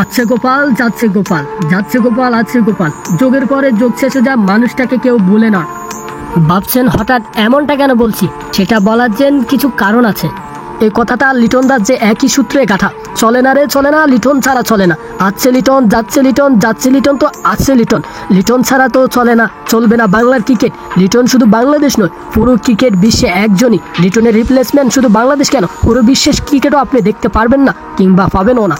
আছে গোপাল, যাচ্ছে গোপাল, যাচ্ছে গোপাল, আছে গোপাল, যোগের পরে যোগ শেষে যা মানুষটাকে কেউ বলে না। ভাবছেন হঠাৎ এমনটা কেন বলছি? সেটা বলার যে কিছু কারণ আছে। এই কথাটা লিটন দাস যে একই সূত্রে গাঁথা। চলে না রে চলে না, লিটন ছাড়া চলে না। আছে লিটন, যাচ্ছে লিটন, যাচ্ছে লিটন, তো আছে লিটন। লিটন ছাড়া তো চলে না, চলবে না বাংলার ক্রিকেট। লিটন শুধু বাংলাদেশ নয়, পুরো ক্রিকেট বিশ্বে একজনই। লিটনের রিপ্লেসমেন্ট শুধু বাংলাদেশ কেন, পুরো বিশ্বের ক্রিকেটও আপনি দেখতে পারবেন না, কিংবা পাবেনও না।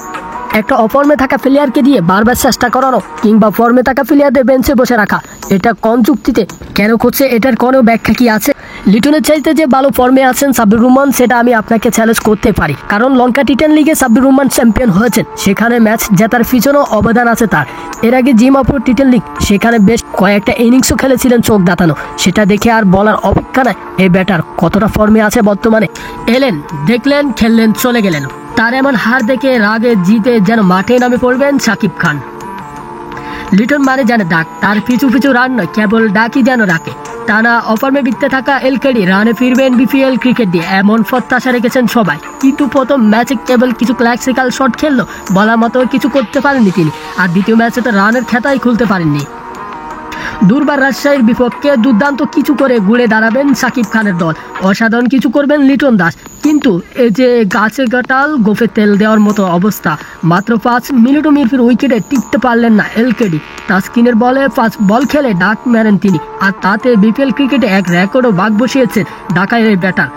একটা অফর্মে থাকা প্লেয়ারকে দিয়ে বারবার চেষ্টা করানো, কিংবা ফর্মে থাকা প্লেয়ারদের বেঞ্চে বসে রাখা, এটা কোন যুক্তিতে কেন করছে? এটার কোনো ব্যাখ্যা কি আছে? লিটনের চাইতে যে ভালো ফর্মে আছেন সাব্বির রহমান, সেটা আমি আপনাকে চ্যালেঞ্জ করতে পারি। কারণ লঙ্কা টি10 লিগে সাব্বির রহমান চ্যাম্পিয়ন হয়েছেন, সেখানে ম্যাচ জেতার পিছনেও অবদান আছে তার। এর আগে জিমাপুর টি10 লিগ, সেখানে বেশ কয়েকটা ইনিংসও খেলেছিলেন চোখ দাঁতানো। সেটা দেখে আর বলার অপেক্ষা নাই এই ব্যাটার কতটা ফর্মে আছে বর্তমানে। এলেন, দেখলেন, খেললেন, চলে গেলেন। তার এমন হার দেখে রাগে জিতে যেন মাঠে নামে পড়বেন সাকিব খান। লিটন মানে জানে ডাক, তার পিছু পিছু রান নয়, কেবল ডাকই যেন ডাকে। টানা অফর্মে বিকতে থাকা এলকেডি রানে ফিরবেন বিপিএল ক্রিকেট দিয়ে, এমন প্রত্যাশা রেখেছেন সবাই। কিন্তু প্রথম ম্যাচে কেবল কিছু ক্লাসিক্যাল শট খেললো, বলার মতো কিছু করতে পারেননি তিনি। আর দ্বিতীয় ম্যাচে তো রানের খেতাই খুলতে পারেননি। দুর্বার রাজশাহীর বিপক্ষে দুর্দান্ত কিছু করে ঘুরে দাঁড়াবেন সাকিব খানের দল, অসাধারণ কিছু করবেন লিটন দাস। কিন্তু এই যে গাছে কাঁঠাল গোফে তেল দেওয়ার মতো অবস্থা। মাত্র 5 মিনিটও মিরফির উইকেটে টিকতে পারলেন না এলকেডি। তাসকিনের বলে 5 বল খেলে ডাক মেরেন তিনি, আর তাতে বিপিএল ক্রিকেটে এক রেকর্ডও ভাগ বসিয়েছেন ঢাকায় এই ব্যাটার।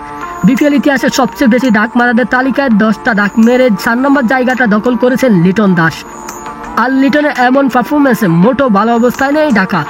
বিপিএল ইতিহাসে সবচেয়ে বেশি ডাক মারাদের তালিকায় 10টা ডাক মেরে 4 নম্বর জায়গাটা দখল করেছেন লিটন দাস। আর লিটনের এমন পারফরমেন্সে মোটো ভালো অবস্থায় নেই ঢাকা।